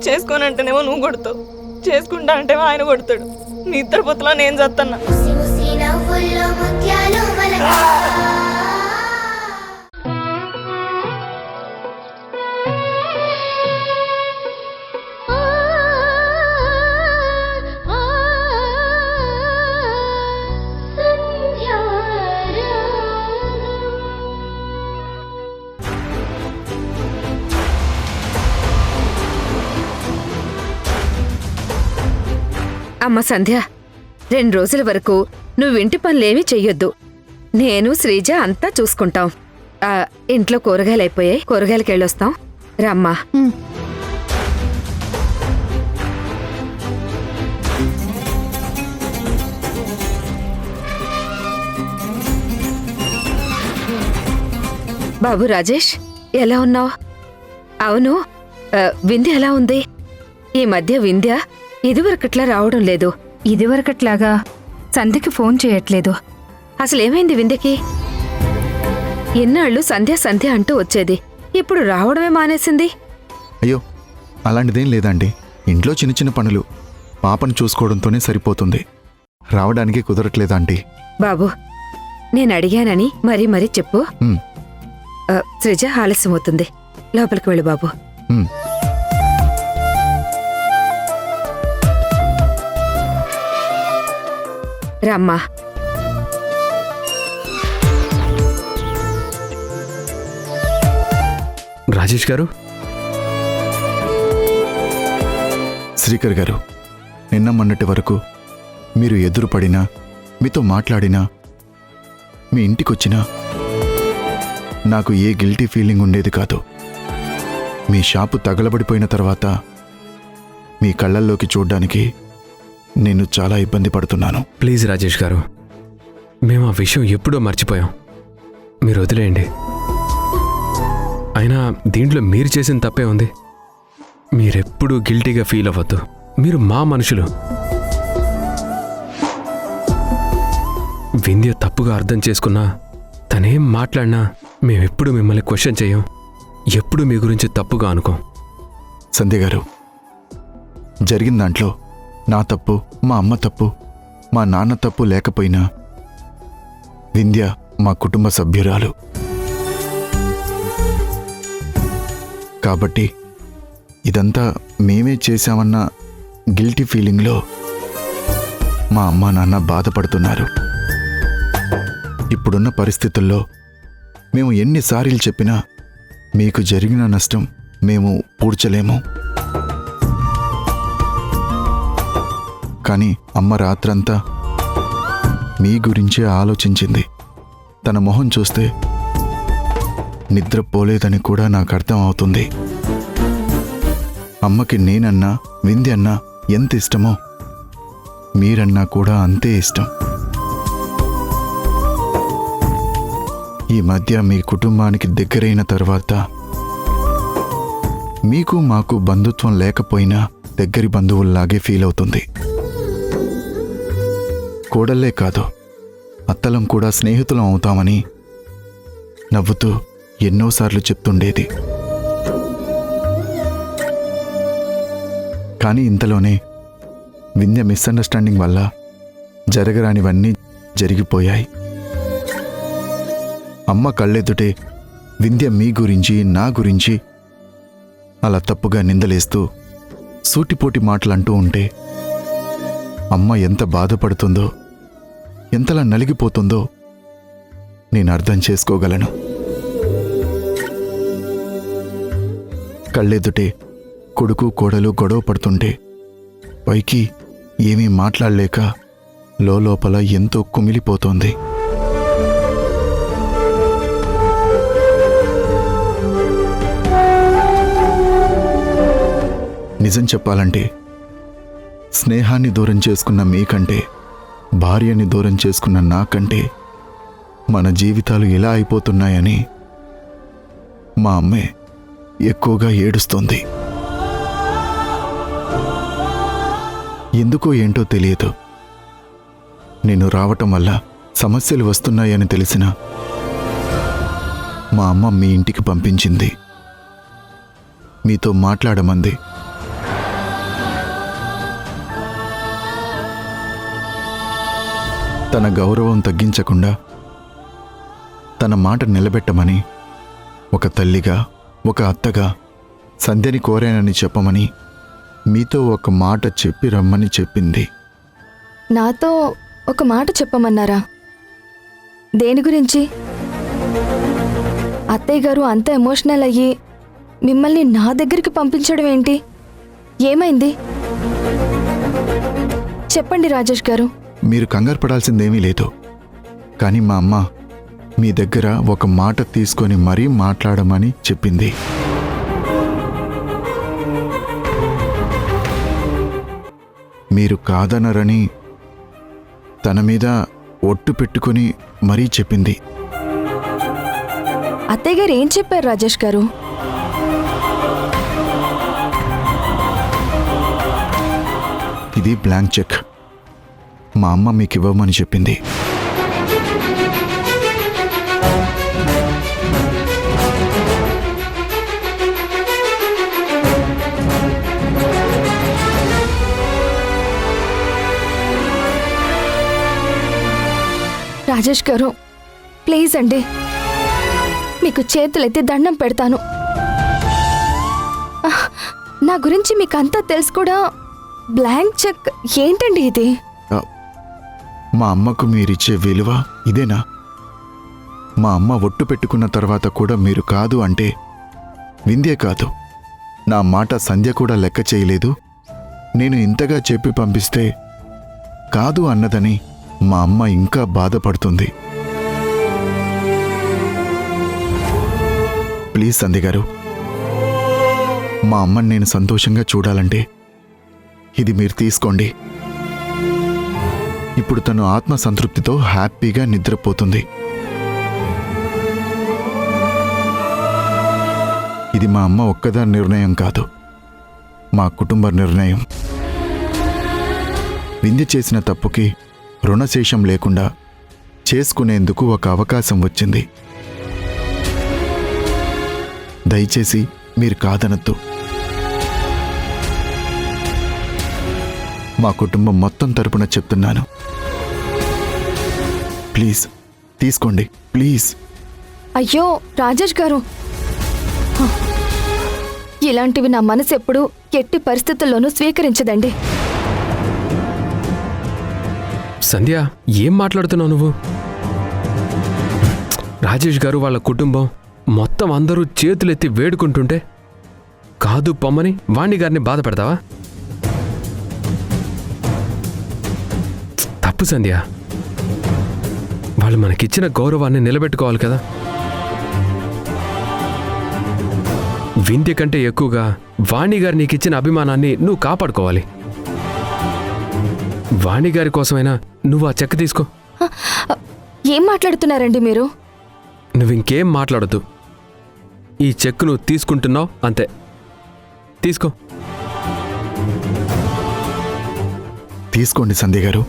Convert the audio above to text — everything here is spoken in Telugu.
చేసుకోనంటేనేమో నువ్వు కొడతావు, చేసుకుంటా అంటేమో ఆయన కొడతాడు. నీ ఇద్దరు పొత్తులో నేను చత్తన్నా. అమ్మ సంధ్య, 2 రోజుల వరకు నువ్వు ఇంటి పనులేమీ చెయ్యొద్దు. నేను శ్రీజ అంతా చూసుకుంటాం. ఇంట్లో కూరగాయలు అయిపోయాయి, కూరగాయలకి వెళ్ళొస్తాం. రమ్మా. బాబు రాజేష్, ఎలా ఉన్నావు? అవును, వింధ్య ఎలా ఉంది? ఈ మధ్య వింధ్య ఇదివరకట్లా రావడం లేదు. ఇదివరకట్లాగా సంధ్యకి ఫోన్ చేయట్లేదు. అసలేమైంది వింధ్యకి? ఎన్నాళ్ళు సంధ్య సంధ్య అంటూ వచ్చేది, ఇప్పుడు రావడమే మానేసింది. అయ్యో, అలాంటిదేం లేదండి. ఇంట్లో చిన్న చిన్న పనులు, పాపను చూసుకోవడంతోనే సరిపోతుంది. రావడానికి కుదరట్లేదండి. బాబు, నేను అడిగానని మరీ మరీ చెప్పు. శ్రీజ, ఆలస్యమవుతుంది, లోపలికి వెళ్ళు బాబు. రమ్మా. రాజేష్ గారు. శ్రీకర్ గారు, నిన్న మొన్నటి వరకు మీరు ఎదురుపడినా, మీతో మాట్లాడినా, మీ ఇంటికొచ్చినా నాకు ఏ గిల్టీ ఫీలింగ్ ఉండేది కాదు. మీ షాపు తగలబడిపోయిన తర్వాత మీ కళ్ళల్లోకి చూడ్డానికి నేను చాలా ఇబ్బంది పడుతున్నాను. ప్లీజ్ రాజేష్ గారు, మేము ఆ విషయం ఎప్పుడో మర్చిపోయాం. మీరు వదిలేయండి. అయినా దీంట్లో మీరు చేసిన తప్పే ఉంది. మీరెప్పుడూ గిల్టీగా ఫీల్ అవ్వద్దు. మీరు మా మనుషులు. వింధ్య తప్పుగా అర్థం చేసుకున్నా, తనేం మాట్లాడినా మేమెప్పుడు మిమ్మల్ని క్వశ్చన్ చేయం. ఎప్పుడు మీ గురించి తప్పుగా అనుకోం. సంధ్య గారు, జరిగిన దాంట్లో నా తప్పు, మా అమ్మ తప్పు, మా నాన్న తప్పు లేకపోయినా వింధ్య మా కుటుంబ సభ్యురాలు. కాబట్టి ఇదంతా మేమే చేశామన్న గిల్టీ ఫీలింగ్లో మా అమ్మ నాన్న బాధపడుతున్నారు. ఇప్పుడున్న పరిస్థితుల్లో మేము ఎన్నిసార్లు చెప్పినా మీకు జరిగిన నష్టం మేము పూడ్చలేము. కానీ అమ్మ రాత్రంతా మీ గురించే ఆలోచించింది. తన మొహం చూస్తే నిద్రపోలేదని కూడా నాకు అర్థం అవుతుంది. అమ్మకి నేనన్నా, వింధ్య అన్నా ఎంత ఇష్టమో మీరన్నా కూడా అంతే ఇష్టం. ఈ మధ్య మీ కుటుంబానికి దగ్గరైన తర్వాత మీకు మాకు బంధుత్వం లేకపోయినా దగ్గరి బంధువుల్లాగే ఫీల్ అవుతుంది. కోడళ్లే కాదు, అత్తలం కూడా స్నేహితులం అవుతామని నవ్వుతూ ఎన్నోసార్లు చెప్తుండేది. కానీ ఇంతలోనే వింధ్య మిస్అండర్స్టాండింగ్ వల్ల జరగరానివన్నీ జరిగిపోయాయి. అమ్మ కళ్ళెదుటే వింధ్య మీ గురించి, నా గురించి అలా తప్పుగా నిందలేస్తూ సూటిపోటి మాటలంటూ ఉంటే అమ్మ ఎంత బాధపడుతుందో, ఎంతలా నలిగిపోతుందో నేను అర్థం చేసుకోగలను. కళ్ళెదుటే కొడుకు కోడలు గొడవ పడుతుంటే పైకి ఏమీ మాట్లాడలేక లోపల ఎంతో కుమిలిపోతోంది. నిజం చెప్పాలంటే స్నేహాన్ని దూరం చేసుకున్న మీకంటే, భార్యని దూరం చేసుకున్న నాకంటే మన జీవితాలు ఎలా అయిపోతున్నాయని మా అమ్మే ఎక్కువగా ఏడుస్తోంది. ఎందుకో ఏంటో తెలియదు. నేను రావటం వల్ల సమస్యలు వస్తున్నాయని తెలిసినా మా అమ్మ మీ ఇంటికి పంపించింది. మీతో మాట్లాడమంది. తన గౌరవం తగ్గించకుండా తన మాట నిలబెట్టమని ఒక తల్లిగా ఒక అత్తగా సంధ్యని కోరానని చెప్పమని మీతో ఒక మాట చెప్పి రమ్మని చెప్పింది. నాతో ఒక మాట చెప్పమన్నారా? దేని గురించి? అత్తయ్య గారు అంత ఎమోషనల్ అయ్యి మిమ్మల్ని నా దగ్గరికి పంపించడం ఏంటి? ఏమైంది? చెప్పండి రాజేష్ గారు. మీరు కంగారు పడాల్సిందేమీ లేదు. కానీ మా అమ్మ మీ దగ్గర ఒక మాట తీసుకొని మరీ మాట్లాడమని చెప్పింది. మీరు కాదనరని తన మీద ఒట్టు పెట్టుకుని మరీ చెప్పింది. అత్తయ్య గారు ఏం చెప్పారు రాజేష్ గారు? ఇది బ్లాంక్ చెక్. మా అమ్మ మీకు ఇవ్వమని చెప్పింది. రాజేష్ గారు ప్లీజ్ అండి, మీకు చేతులెత్తి దండం పెడతాను. నా గురించి మీకు అంతా తెలుసు కూడా బ్లాంక్ చెక్ ఏంటండి ఇది? మా అమ్మకు మీరిచ్చే విలువ ఇదేనా? మా అమ్మ ఒట్టు పెట్టుకున్న తర్వాత కూడా మీరు కాదు అంటే విందే కాదు, నా మాట సంధ్య కూడా లెక్క చేయలేదు. నేను ఇంతగా చెప్పి పంపిస్తే కాదు అన్నదని మా అమ్మ ఇంకా బాధపడుతుంది. ప్లీజ్ సంధ్య గారు, మా అమ్మని నేను సంతోషంగా చూడాలంటే ఇది మీరు తీసుకోండి. ఇప్పుడు తను ఆత్మ సంతృప్తితో హ్యాపీగా నిద్రపోతుంది. ఇది మా అమ్మ ఒక్కదాని నిర్ణయం కాదు, మా కుటుంబ నిర్ణయం. వింధ్య చేసిన తప్పుకి రుణశేషం లేకుండా చేసుకునేందుకు ఒక అవకాశం వచ్చింది. దయచేసి మీరు కాదనద్దు. మా కుటుంబం మొత్తం తరపున చెప్తున్నాను. ప్లీజ్ తీసుకోండి, ప్లీజ్. అయ్యో రాజేష్ గారు, ఇలాంటివి నా మనసు ఎప్పుడు ఎట్టి పరిస్థితుల్లోనూ స్వీకరించదండి. సంధ్య, ఏం మాట్లాడుతున్నావు నువ్వు? రాజేష్ గారు వాళ్ళ కుటుంబం మొత్తం అందరూ చేతులెత్తి వేడుకుంటుంటే కాదు పొమ్మని వాణి గారిని బాధ పెడతావా? తప్పు సంధ్య. వాళ్ళు మనకిచ్చిన గౌరవాన్ని నిలబెట్టుకోవాలి కదా. వింధ్య కంటే ఎక్కువగా వాణి గారు నీకిచ్చిన అభిమానాన్ని నువ్వు కాపాడుకోవాలి. వాణి గారి కోసమైనా నువ్వు ఆ చెక్ తీసుకో. ఏం మాట్లాడుతున్నారండి మీరు? నువ్వింకేం మాట్లాడద్దు. ఈ చెక్ నువ్వు తీసుకుంటున్నావు అంతే. తీసుకో. తీసుకోండి సంధ్య గారు.